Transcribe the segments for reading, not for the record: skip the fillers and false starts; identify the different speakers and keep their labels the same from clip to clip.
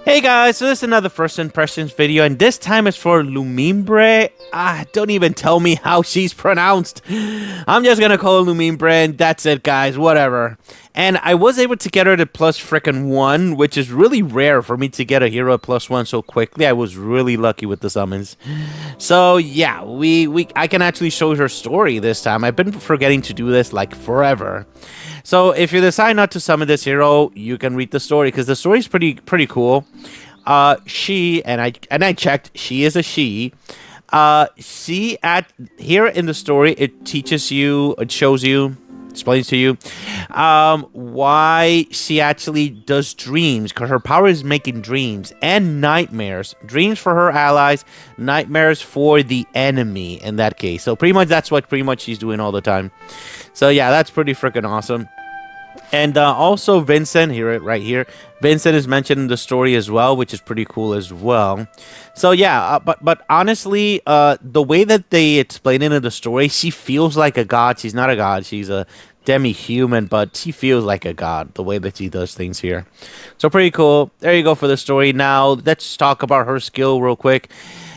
Speaker 1: Hey guys, so this is another first impressions video, and this time it's for Luminbre. Don't even tell me how she's pronounced. I'm just gonna call her Luminbre, and that's it, guys. Whatever. And I was able to get her to plus frickin' 1, which is really rare for me to get a hero at plus 1 so quickly. I was really lucky with the summons. So yeah, I can actually show her story this time. I've been forgetting to do this like forever. So if you decide not to summon this hero, you can read the story because the story is pretty cool. She and I checked. She is a she. Here in the story, it teaches you, it shows you, explains to you, why she actually does dreams, because her power is making dreams and nightmares. Dreams for her allies, nightmares for the enemy in that case. So that's what she's doing all the time. So yeah, that's pretty freaking awesome. And also Vincent, right here, Vincent is mentioned in the story as well, which is pretty cool as well. So yeah, but honestly, the way that they explain it in the story, she feels like a god. She's not a god. She's a demi-human, but she feels like a god, the way that she does things here. So pretty cool. There you go for the story. Now, let's talk about her skill real quick.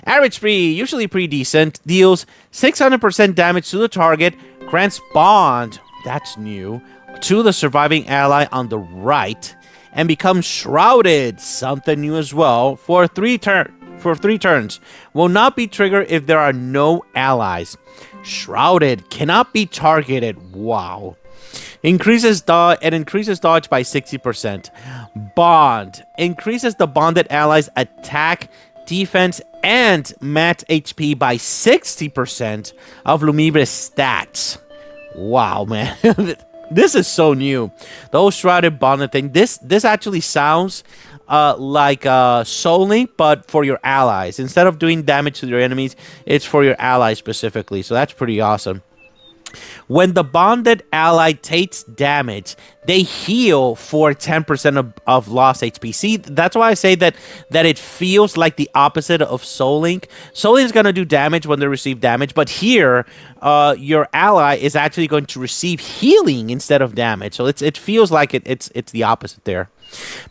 Speaker 1: Average speed, usually pretty decent. Deals 600% damage to the target. Grants bond. That's new. To the surviving ally on the right, and becomes shrouded, something new as well, for three turns. Will not be triggered if there are no allies. Shrouded cannot be targeted. Wow. Increases dodge by 60%. Bond increases the bonded allies' attack, defense, and mat HP by 60% of Lumimbre's stats. Wow, man. This is so new. The whole shrouded bonded thing. This actually sounds like Soul Link, but for your allies. Instead of doing damage to your enemies, it's for your allies specifically. So that's pretty awesome. When the bonded ally takes damage, they heal for 10% of lost HP. See, that's why I say that it feels like the opposite of Soul Link. Soul Link is going to do damage when they receive damage, but here, your ally is actually going to receive healing instead of damage. So it feels like it's the opposite there.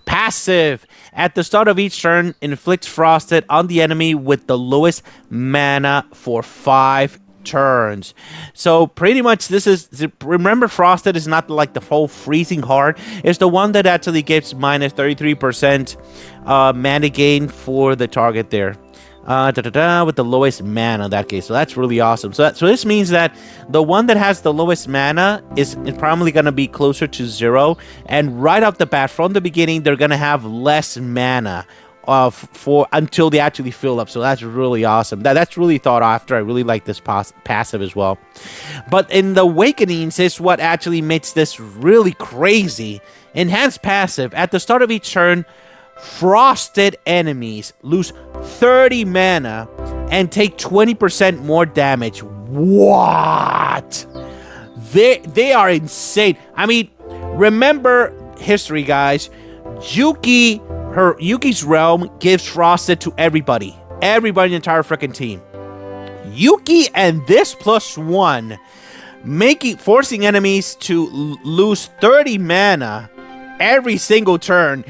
Speaker 1: Passive. At the start of each turn, inflicts Frosted on the enemy with the lowest mana for 5 turns. So pretty much this is, remember, Frosted is not like the full freezing hard. It's the one that actually gives minus 33% mana gain for the target there. With the lowest mana in that case. So that's really awesome. So this means that the one that has the lowest mana is probably going to be closer to 0. And right off the bat, from the beginning, they're going to have less mana until they actually fill up. So that's really awesome. That's really thought after. I really like this passive as well. But in the Awakenings is what actually makes this really crazy. Enhanced passive. At the start of each turn, Frosted enemies lose 30 mana and take 20% more damage. What? They are insane. I mean, remember history, guys. Yuki's realm gives Frosted to everybody. Everybody in the entire freaking team. Yuki and this +1 forcing enemies to lose 30 mana every single turn.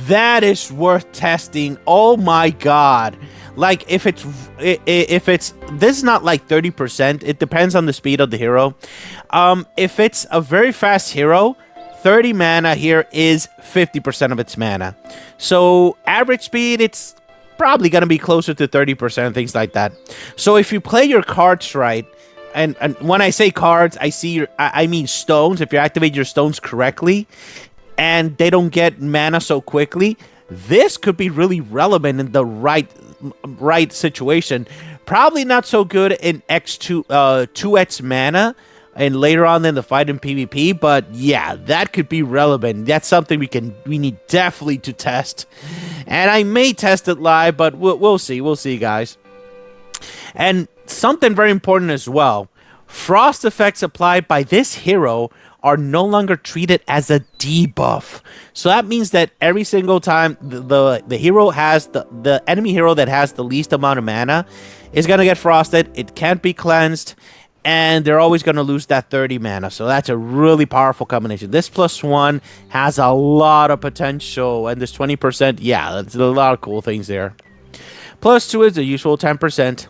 Speaker 1: That is worth testing. Oh my god. Like, if it's this is not like 30%. It depends on the speed of the hero. If it's a very fast hero, 30 mana here is 50% of its mana. So average speed, it's probably going to be closer to 30%, things like that. So if you play your cards right, and when I say cards, I mean stones. If you activate your stones correctly, and they don't get mana so quickly, this could be really relevant in the right situation. Probably not so good in 2x mana, and later on in the fight in PvP, but yeah, that could be relevant. That's something we need definitely to test. And I may test it live, but we'll see. We'll see, guys. And something very important as well. Frost effects applied by this hero are no longer treated as a debuff. So that means that every single time the hero has the enemy hero that has the least amount of mana is gonna get frosted. It can't be cleansed. and they're always going to lose that 30 mana. So that's a really powerful combination. This +1 has a lot of potential, and this 20%, yeah, that's a lot of cool things there. +2 is the usual 10%.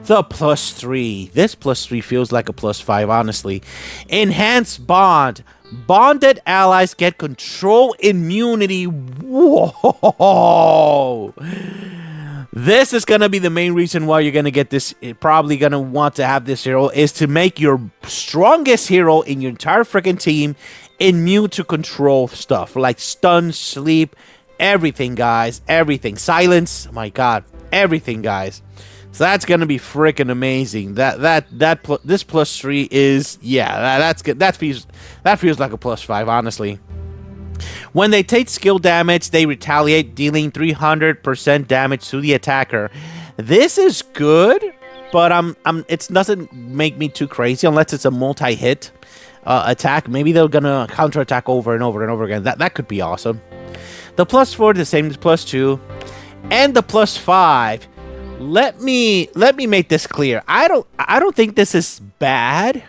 Speaker 1: The +3. This +3 feels like a +5, honestly. Enhanced Bond. Bonded allies get control immunity. Whoa! This is going to be the main reason why you're going to get this. Probably going to want to have this hero is to make your strongest hero in your entire freaking team immune to control stuff like stun, sleep, everything, guys. Everything. Silence. My God. Everything, guys. So that's going to be freaking amazing. This +3 is, yeah, that's good. That feels like a +5, honestly. When they take skill damage, they retaliate, dealing 300% damage to the attacker. This is good, but it doesn't make me too crazy unless it's a multi-hit attack. Maybe they're gonna counterattack over and over and over again. That could be awesome. The +4, the same as +2, and the +5. Let me make this clear. I don't think this is bad,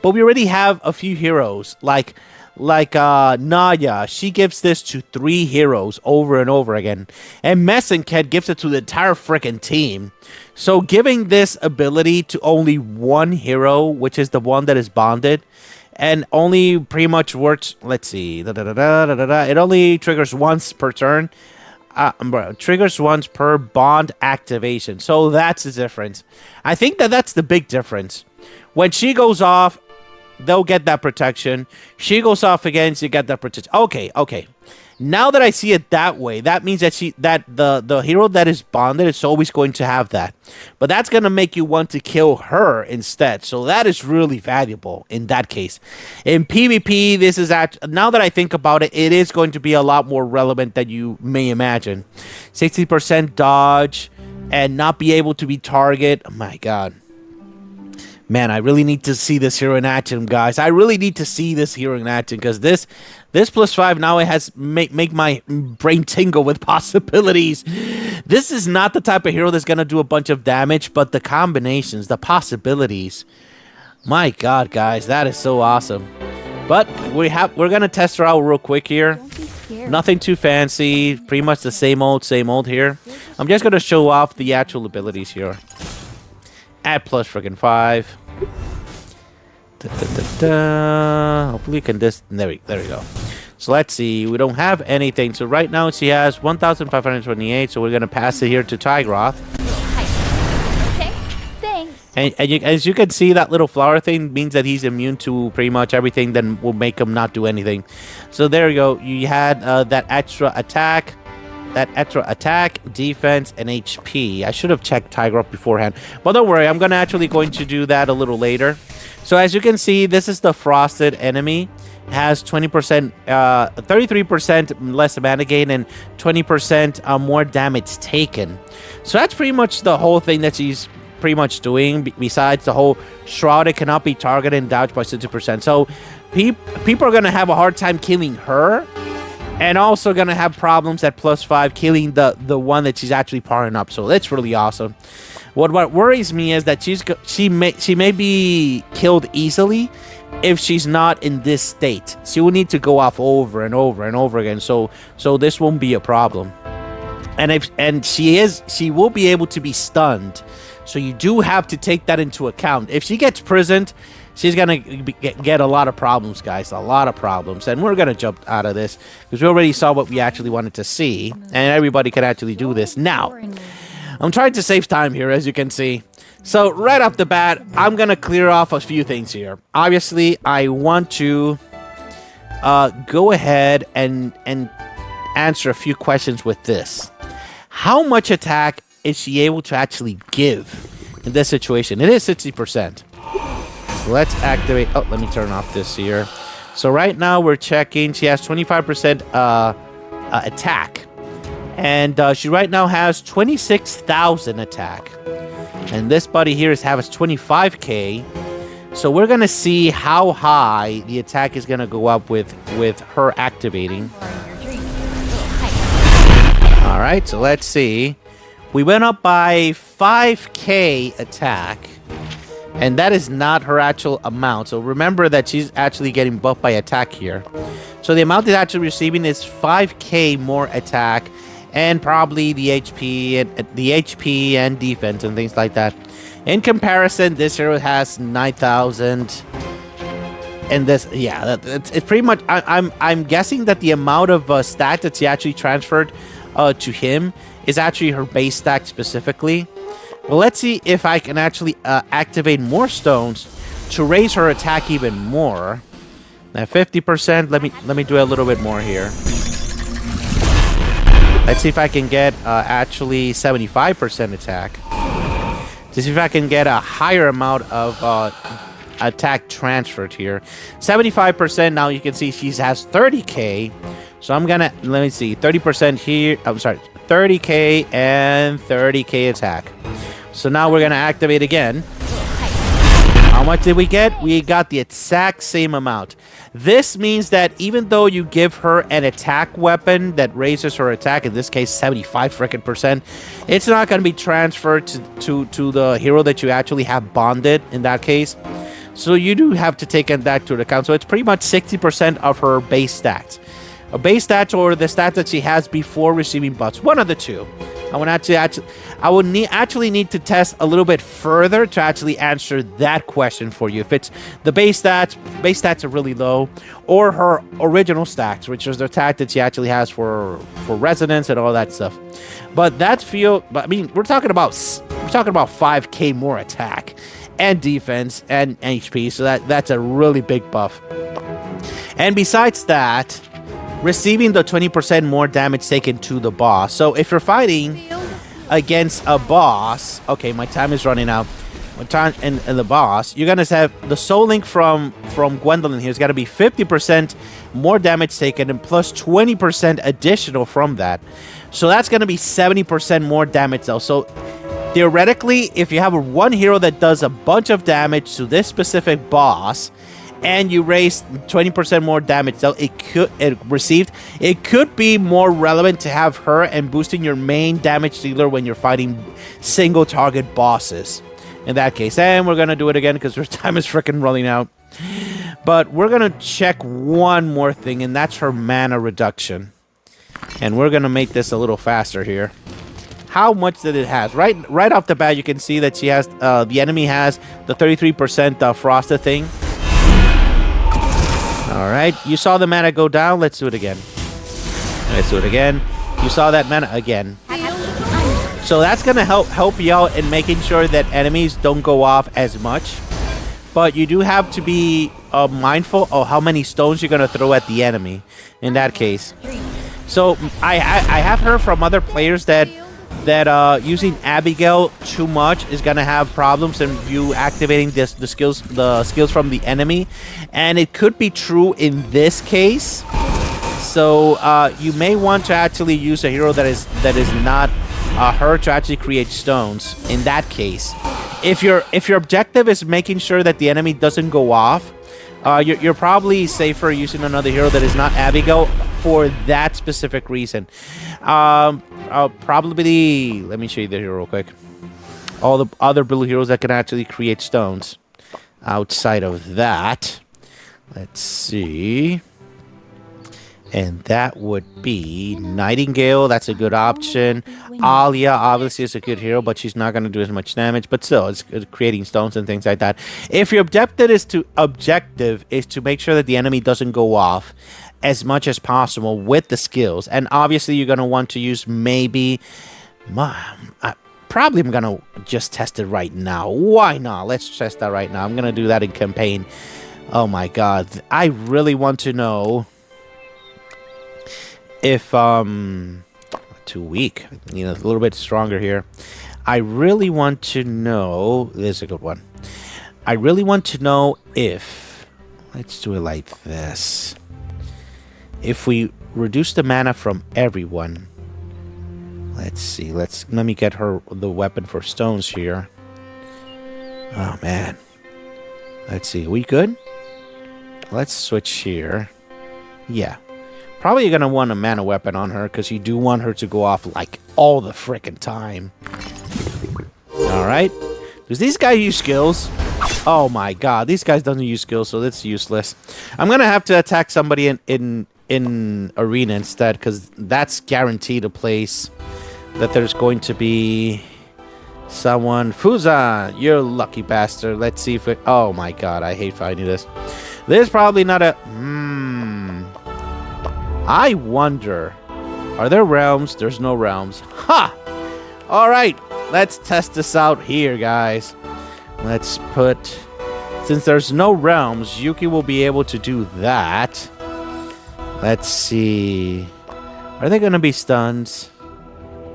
Speaker 1: but we already have a few heroes like Naya. She gives this to 3 heroes over and over again, and Messenket gives it to the entire freaking team. So giving this ability to only one hero, which is the one that is bonded, and only pretty much works. Let's see, it only triggers once per turn. Triggers once per bond activation. So that's the difference. I think that's the big difference. When she goes off, they'll get that protection. She goes off again, so you get that protection. Okay. Now that I see it that way, that means that the hero that is bonded is always going to have that. But that's going to make you want to kill her instead. So that is really valuable in that case. In PvP, this is now that I think about it, it is going to be a lot more relevant than you may imagine. 60% dodge and not be able to be target. Oh my God. Man, I really need to see this hero in action, guys. I really need to see this hero in action because this +5 now it has make my brain tingle with possibilities. This is not the type of hero that's gonna do a bunch of damage, but the combinations, the possibilities. My God, guys, that is so awesome. But we're gonna test her out real quick here. Nothing too fancy. Pretty much the same old here. I'm just gonna show off the actual abilities here. Add +5. Hopefully you can just... There we go. So let's see. We don't have anything. So right now she has 1,528. So we're going to pass it here to Tygroth.
Speaker 2: Okay, thanks.
Speaker 1: And as you can see, that little flower thing means that he's immune to pretty much everything that will make him not do anything. So there you go. You had that extra attack. Defense, and HP. I should have checked Tygroth beforehand. But don't worry, I'm going to do that a little later. So as you can see, this is the frosted enemy. Has 20%, 33% less mana gain and 20% more damage taken. So that's pretty much the whole thing that she's pretty much doing. Besides the whole shrouded cannot be targeted and dodged by 60%. So people are going to have a hard time killing her. And also going to have problems at +5 killing the one that she's actually powering up. So that's really awesome. What worries me is that she may be killed easily if she's not in this state. She will need to go off over and over and over again. So this won't be a problem. And she will be able to be stunned. So you do have to take that into account. If she gets prisoned, she's going to get a lot of problems, guys. A lot of problems. And we're going to jump out of this because we already saw what we actually wanted to see. And everybody can actually do this. Now, I'm trying to save time here, as you can see. So right off the bat, I'm going to clear off a few things here. Obviously, I want to go ahead and answer a few questions with this. How much attack is she able to actually give in this situation? It is 60%. Let's activate. Oh, let me turn off this here. So right now we're checking. She has 25% attack. And she right now has 26,000 attack. And this buddy here has 25k. So we're going to see how high the attack is going to go up with her activating. All right, so let's see. We went up by 5k attack. And that is not her actual amount. So remember that she's actually getting buffed by attack here. So the amount it's actually receiving is 5k more attack and probably the HP and defense and things like that. In comparison, this hero has 9,000. And this, yeah, it's pretty much. I'm guessing that the amount of stack that she actually transferred to him is actually her base stack specifically. Well, let's see if I can actually activate more stones to raise her attack even more. Now 50%. Let me do a little bit more here. Let's see if I can get actually 75% attack. To see if I can get a higher amount of attack transferred here. 75%. Now you can see she has 30k. So I'm gonna, let me see, 30% here. I'm sorry, 30k and 30k attack. So now we're gonna activate again. How much did we get? We got the exact same amount. This means that even though you give her an attack weapon that raises her attack, in this case 75 freaking percent, it's not going to be transferred to the hero that you actually have bonded in that case. So you do have to take that to account. So it's pretty much 60% of her base stats. A base stats or the stats that she has before receiving buffs. One of the two. I would actually need to test a little bit further to actually answer that question for you. If it's the base stats are really low, or her original stats, which is the attack that she actually has for resonance and all that stuff. But that's I mean, we're talking about 5k more attack and defense and HP, so that's a really big buff. And besides that, receiving the 20% more damage taken to the boss. So if you're fighting against a boss, okay, my time is running out. My time and the boss, you're gonna have the Soul Link from Gwendolyn here. It's gotta be 50% more damage taken and plus 20% additional from that. So that's gonna be 70% more damage though. So theoretically, if you have one hero that does a bunch of damage to this specific boss, and you raise 20% more damage that it could be more relevant to have her and boosting your main damage dealer when you're fighting single target bosses in that case. And we're gonna do it again because our time is freaking running out. But we're gonna check one more thing, and that's her mana reduction. And we're gonna make this a little faster here. How much did it have? Right off the bat, you can see that she has the enemy has the 33% frosted thing. Alright, you saw the mana go down. Let's do it again. Let's do it again. You saw that mana again. So that's going to help you out in making sure that enemies don't go off as much. But you do have to be mindful of how many stones you're going to throw at the enemy in that case. So I have heard from other players that using Abigail too much is gonna have problems in you activating the skills from the enemy, and it could be true in this case. So you may want to actually use a hero that is not her to actually create stones. In that case, if your objective is making sure that the enemy doesn't go off, you're probably safer using another hero that is not Abigail for that specific reason. Probably, let me show you the hero real quick. All the other blue heroes that can actually create stones. Outside of that, let's see. And that would be Nightingale. That's a good option. Alia obviously is a good hero, but she's not going to do as much damage. But still, it's creating stones and things like that. If your objective is to make sure that the enemy doesn't go off as much as possible with the skills, and obviously you're going to want to use probably I'm going to just test it right now. Why not? Let's test that right now. I'm going to do that in campaign. Oh my god. I really want to know if too weak. You know, a little bit stronger here. I really want to know, this is a good one. I really want to know if, let's do it like this. If we reduce the mana from everyone, let's see. Let me get her the weapon for stones here. Oh man. Let's see. Are we good? Let's switch here. Yeah. Probably you're gonna want a mana weapon on her because you do want her to go off like all the frickin' time. All right. Does these guys use skills? Oh my god, these guys don't use skills, so that's useless. I'm gonna have to attack somebody in arena instead, because that's guaranteed a place that there's going to be someone. Fuza, you're a lucky bastard. Let's see if it. Oh my god, I hate finding this. There's probably not a. I wonder. Are there realms? There's no realms. Ha! Alright, let's test this out here, guys. Let's put... Since there's no realms, Yuki will be able to do that. Let's see... Are there going to be stuns?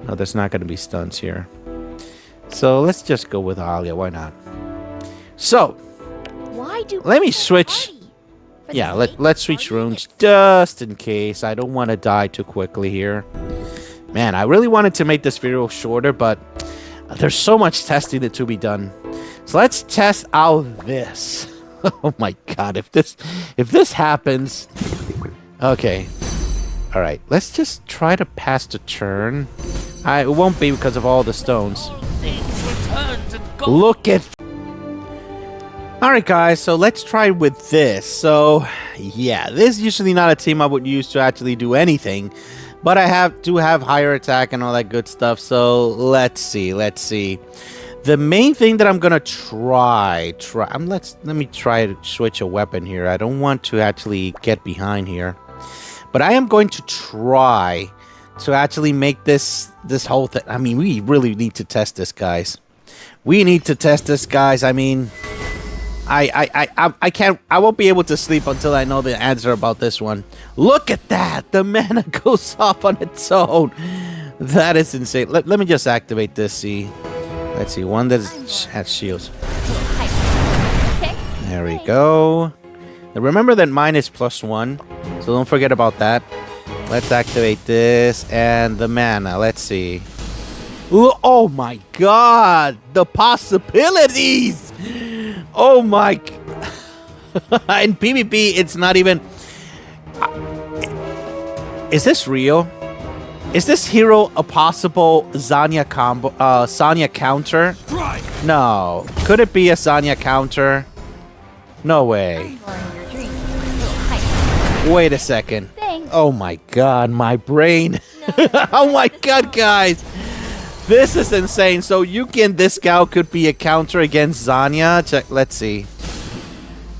Speaker 1: No, there's not going to be stuns here. So, let's just go with Alia. Why not? So,
Speaker 2: Why do
Speaker 1: let me
Speaker 2: people
Speaker 1: switch...
Speaker 2: party? For the
Speaker 1: Yeah,
Speaker 2: sake
Speaker 1: let's
Speaker 2: of
Speaker 1: switch
Speaker 2: partying,
Speaker 1: runes
Speaker 2: it's
Speaker 1: just in case. I don't want to die too quickly here. Man, I really wanted to make this video shorter, but there's so much testing to be done. So let's test out this. Oh my god, if this happens. Okay. All right, let's just try to pass the turn. It won't be because of all the stones. Look at... Alright guys, so let's try with this. So, yeah, this is usually not a team I would use to actually do anything. But I do have higher attack and all that good stuff. So, let's see. The main thing that I'm going to let me try to switch a weapon here. I don't want to actually get behind here. But I am going to try to actually make this whole thing. I mean, we really need to test this, guys. We need to test this, guys. I mean... I won't be able to sleep until I know the answer about this one. Look at that! The mana goes off on its own. That is insane. Let me just activate this, see. Let's see, one that has shields.
Speaker 2: Okay.
Speaker 1: There we go. Now remember that mine is +1, so don't forget about that. Let's activate this and the mana. Let's see. Oh my god! The possibilities! Oh my... In PvP, it's not even... Is this real? Is this hero a possible Zanya combo? Sanya counter? No. Could it be a Sanya counter? No way. Wait a second.
Speaker 2: Thanks.
Speaker 1: Oh my god, my brain. Oh my god, guys. This is insane. So Yuki and this gal could be a counter against Zanya. Let's see.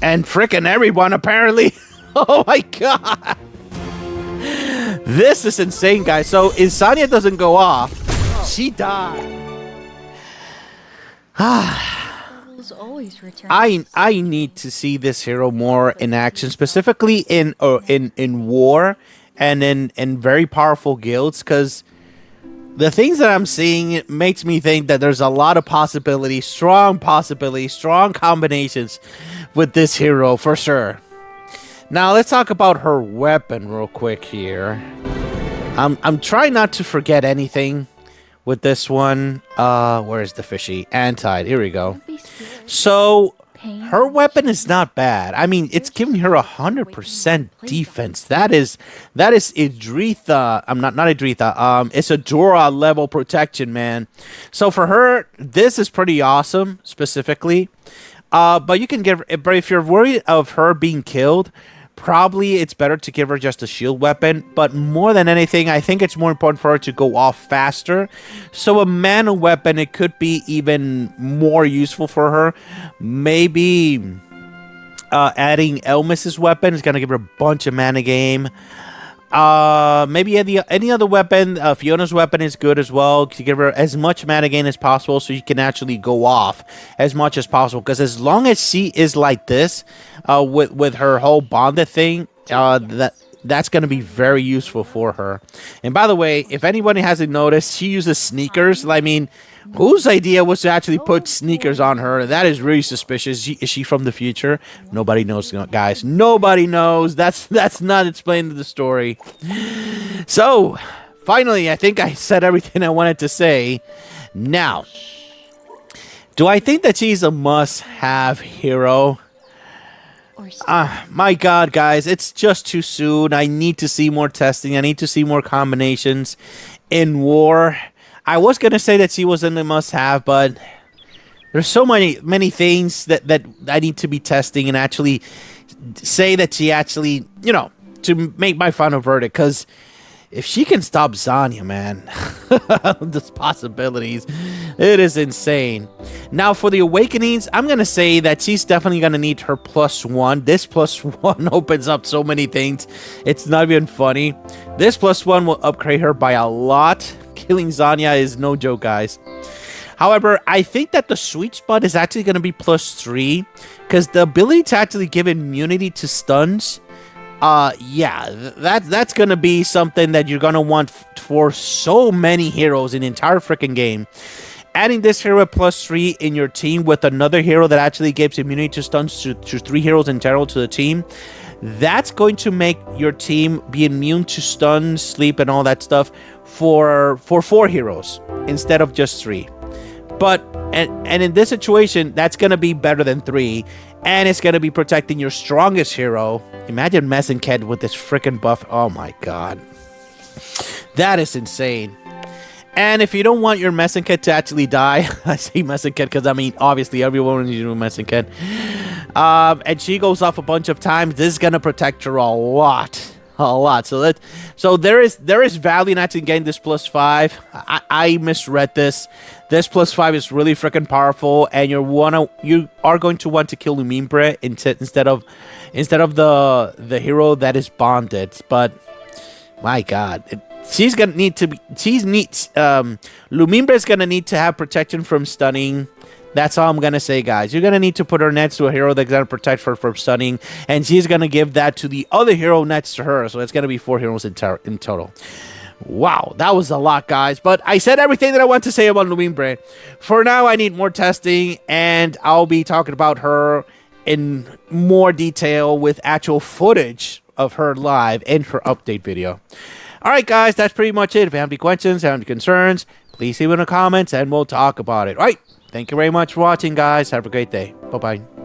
Speaker 1: And frickin' everyone, apparently. Oh my god. This is insane, guys. So if Zanya doesn't go off, she died.
Speaker 2: Always return.
Speaker 1: I need to see this hero more in action, specifically in war and in very powerful guilds, because the things that I'm seeing, it makes me think that there's a lot of possibilities, strong combinations with this hero for sure. Now let's talk about her weapon real quick here. I'm trying not to forget anything with this one. Where's the fishy? Anti. Here we go. So her weapon is not bad. I mean, it's giving her 100% defense. That is Idritha. I'm not Idritha. It's a Dora level protection, man. So for her, this is pretty awesome, specifically. But you can give. But if you're worried of her being killed, probably it's better to give her just a shield weapon. But more than anything, I think it's more important for her to go off faster. So a mana weapon, it could be even more useful for her. Maybe adding Elmis's weapon is going to give her a bunch of mana game. Maybe any other weapon. Fiona's weapon is good as well to give her as much mana gain as possible, so you can actually go off as much as possible. Because as long as she is like this, with her whole bonded thing, that's going to be very useful for her. And by the way, if anybody hasn't noticed, she uses sneakers. I mean, whose idea was to actually put sneakers on her? That is really suspicious. Is she from the future? Nobody knows, guys. Nobody knows. That's not explained in the story. So, finally, I think I said everything I wanted to say. Now, do I think that she's a must-have hero? My god, guys, it's just too soon. I need to see more testing. I need to see more combinations in war. I was going to say that she was in the must-have, but there's so many things that I need to be testing and actually say that she actually, to make my final verdict. Because if she can stop Zanya, man, there's possibilities. It is insane. Now, for the Awakenings, I'm going to say that she's definitely going to need her +1. This +1 opens up so many things. It's not even funny. This +1 will upgrade her by a lot. Killing Zanya is no joke, guys. However, I think that the sweet spot is actually going to be +3. Because the ability to actually give immunity to stuns, that's gonna be something that you're gonna want for so many heroes in the entire freaking game. Adding this hero at +3 in your team with another hero that actually gives immunity to stuns to 3 heroes in general to the team, that's going to make your team be immune to stuns, sleep, and all that stuff for 4 heroes instead of just 3. But and in this situation, that's gonna be better than 3, and it's gonna be protecting your strongest hero. Imagine Mesenked with this freaking buff. Oh my god, that is insane. And if you don't want your Mesenked to actually die, I say Mesenked because I mean obviously everyone needs to do Mesenked. And she goes off a bunch of times. This is gonna protect her a lot. So there is value in actually getting this +5. I misread this. This +5 is really freaking powerful, and you are going to want to kill Luminbre instead of the hero that is bonded. But my god, Luminbre is gonna need to have protection from stunning. That's all I'm going to say, guys. You're going to need to put her next to a hero that's going to protect her from stunning, and she's going to give that to the other hero next to her, so it's going to be 4 heroes in total. Wow, that was a lot, guys, but I said everything that I want to say about Luminbre. For now, I need more testing, and I'll be talking about her in more detail with actual footage of her live in her update video. Alright, guys, that's pretty much it. If you have any questions, have any concerns, please leave in the comments, and we'll talk about it. Alright. Thank you very much for watching, guys. Have a great day. Bye-bye.